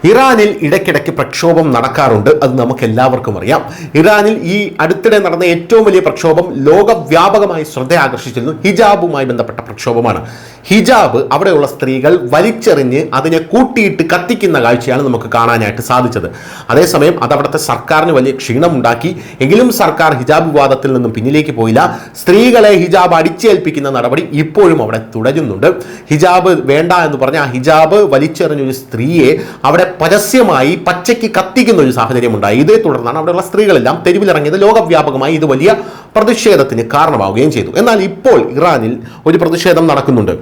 ഇറാനിൽ ഇടയ്ക്കിടയ്ക്ക് പ്രക്ഷോഭം നടക്കാറുണ്ട്, അത് നമുക്ക് എല്ലാവർക്കും അറിയാം. ഇറാനിൽ ഈ അടുത്തിടെ നടന്ന ഏറ്റവും വലിയ പ്രക്ഷോഭം ലോകവ്യാപകമായി ശ്രദ്ധ ആകർഷിച്ചിരുന്നു. ഹിജാബുമായി ബന്ധപ്പെട്ട പ്രക്ഷോഭമാണ്. ഹിജാബ് അവിടെയുള്ള സ്ത്രീകൾ വലിച്ചെറിഞ്ഞ് അതിനെ കൂട്ടിയിട്ട് കത്തിക്കുന്ന കാഴ്ചയാണ് നമുക്ക് കാണാനായിട്ട് സാധിച്ചത്. അതേസമയം അത് അവിടുത്തെ സർക്കാരിന് വലിയ ക്ഷീണമുണ്ടാക്കി. എങ്കിലും സർക്കാർ ഹിജാബ് വിവാദത്തിൽ നിന്നും പിന്നിലേക്ക് പോയില്ല. സ്ത്രീകളെ ഹിജാബ് അടിച്ചേൽപ്പിക്കുന്ന നടപടി ഇപ്പോഴും അവിടെ തുടരുന്നുണ്ട്. ഹിജാബ് വേണ്ട എന്ന് പറഞ്ഞ ആ ഹിജാബ് വലിച്ചെറിഞ്ഞൊരു സ്ത്രീയെ അവിടെ പരസ്യമായി പച്ചയ്ക്ക് കത്തിക്കുന്ന ഒരു സാഹചര്യം ഉണ്ടായി. ഇതേ തുടർന്നാണ് അവിടെയുള്ള സ്ത്രീകളെല്ലാം തെരുവിലിറങ്ങിയത്. ലോകവ്യാപകമായി ഇത് വലിയ പ്രതിഷേധത്തിന് കാരണമാവുകയും ചെയ്തു. എന്നാൽ ഇപ്പോൾ ഇറാനിൽ ഒരു പ്രതിഷേധം നടക്കുന്നുണ്ട്.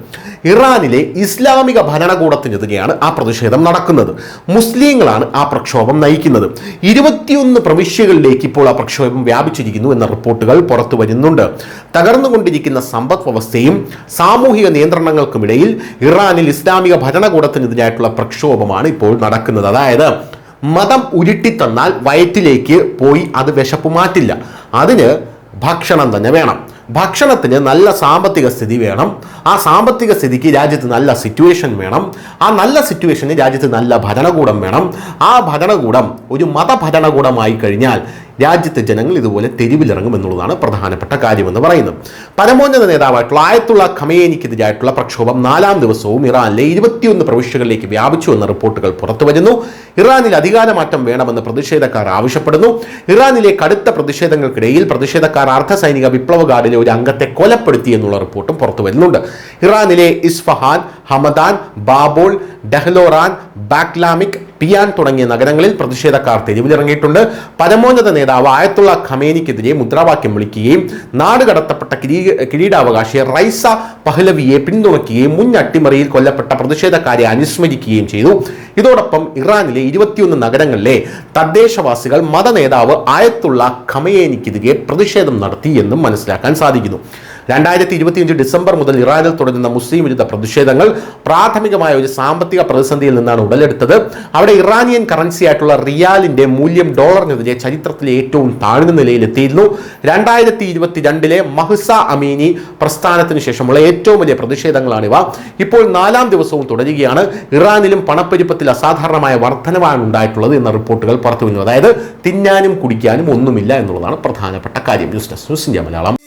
ഇറാനിലെ ഇസ്ലാമിക ഭരണകൂടത്തിനെതിരെയാണ് ആ പ്രതിഷേധം നടക്കുന്നത്. മുസ്ലിങ്ങളാണ് ആ പ്രക്ഷോഭം നയിക്കുന്നത്. 21 പ്രവിശ്യകളിലേക്ക് ഇപ്പോൾ ആ പ്രക്ഷോഭം വ്യാപിച്ചിരിക്കുന്നു എന്ന റിപ്പോർട്ടുകൾ പുറത്തു വരുന്നുണ്ട്. തകർന്നുകൊണ്ടിരിക്കുന്ന സമ്പദ് വ്യവസ്ഥയും സാമൂഹിക നിയന്ത്രണങ്ങൾക്കുമിടയിൽ ഇറാനിൽ ഇസ്ലാമിക ഭരണകൂടത്തിനെതിരായിട്ടുള്ള പ്രക്ഷോഭമാണ് ഇപ്പോൾ നടക്കുന്നത്. അതായത് മതം ഉരുട്ടിത്തന്നാൽ വയറ്റിലേക്ക് പോയി അത് വിശപ്പ് മാറ്റില്ല. അതിന് ഭക്ഷണം തന്നെ വേണം. ഭക്ഷണത്തിന് നല്ല സാമ്പത്തിക സ്ഥിതി വേണം. ആ സാമ്പത്തിക സ്ഥിതിക്ക് രാജ്യത്ത് നല്ല സിറ്റുവേഷൻ വേണം. ആ നല്ല സിറ്റുവേഷന് രാജ്യത്ത് നല്ല ഭരണകൂടം വേണം. ആ ഭരണകൂടം ഒരു മതഭരണകൂടമായി കഴിഞ്ഞാൽ രാജ്യത്തെ ജനങ്ങൾ ഇതുപോലെ തെരുവിലിറങ്ങും എന്നുള്ളതാണ് പ്രധാനപ്പെട്ട കാര്യമെന്ന് പറയുന്നത്. പരമോന്നത നേതാവായിട്ടുള്ള ആയത്തുള്ള ഖമേനിക്കെതിരായിട്ടുള്ള പ്രക്ഷോഭം 4ാം ദിവസവും ഇറാനിലെ 21 പ്രവിശ്യകളിലേക്ക് വ്യാപിച്ചു എന്ന റിപ്പോർട്ടുകൾ പുറത്തു വരുന്നു. ഇറാനിൽ അധികാരമാറ്റം വേണമെന്ന് പ്രതിഷേധക്കാർ ആവശ്യപ്പെടുന്നു. ഇറാനിലെ കടുത്ത പ്രതിഷേധങ്ങൾക്കിടയിൽ പ്രതിഷേധക്കാർ അർദ്ധസൈനിക വിപ്ലവ ഗാർഡിലെ ഒരു അംഗത്തെ കൊലപ്പെടുത്തി എന്നുള്ള റിപ്പോർട്ടും പുറത്തു വരുന്നുണ്ട്. ഇറാനിലെ ഇസ്ഫഹാൻ, ഹമദാൻ, ബാബോൾ, ഡെഹ്ലോറാൻ, ബാക്ലാമിക്, പിയാൻ തുടങ്ങിയ നഗരങ്ങളിൽ പ്രതിഷേധക്കാർ തെരുവിലിറങ്ങിയിട്ടുണ്ട്. പരമോന്നത നേതാവ് ആയത്തുള്ള ഖമേനിക്കെതിരെ മുദ്രാവാക്യം വിളിക്കുകയും നാട് കടത്തപ്പെട്ട കിരീടാവകാശി റൈസ പഹ്ലവിയെ പിന്തുണയ്ക്കുകയും മുൻ അട്ടിമറിയിൽ കൊല്ലപ്പെട്ട പ്രതിഷേധക്കാരെ അനുസ്മരിക്കുകയും ചെയ്തു. ഇതോടൊപ്പം ഇറാനിലെ 21 നഗരങ്ങളിലെ തദ്ദേശവാസികൾ മത നേതാവ് ആയത്തുള്ള ഖമേനിക്കെതിരെ പ്രതിഷേധം നടത്തി എന്നും മനസ്സിലാക്കാൻ സാധിക്കുന്നു. 2025 ഡിസംബർ മുതൽ ഇറാനിൽ തുടരുന്ന മുസ്ലിം വിരുദ്ധ പ്രതിഷേധങ്ങൾ പ്രാഥമികമായ ഒരു സാമ്പത്തിക പ്രതിസന്ധിയിൽ നിന്നാണ് ഉടലെടുത്തത്. അവിടെ ഇറാനിയൻ കറൻസി ആയിട്ടുള്ള റിയാലിന്റെ മൂല്യം ഡോളറിനെതിരെ ചരിത്രത്തിലെ ഏറ്റവും താഴ്ന്ന നിലയിലെത്തിയിരുന്നു. 2022 മഹ്സ അമീനി പ്രസ്ഥാനത്തിന് ശേഷമുള്ള ഏറ്റവും വലിയ പ്രതിഷേധങ്ങളാണിവ. ഇപ്പോൾ 4ാം ദിവസവും തുടരുകയാണ്. ഇറാനിലും പണപ്പെരുപ്പത്തിൽ അസാധാരണമായ വർധനവാണ് ഉണ്ടായിട്ടുള്ളത് എന്ന റിപ്പോർട്ടുകൾ പുറത്തു വരുന്നു. അതായത് തിന്നാനും കുടിക്കാനും ഒന്നുമില്ല എന്നുള്ളതാണ് പ്രധാനപ്പെട്ട കാര്യം. News desk news India Malayalam.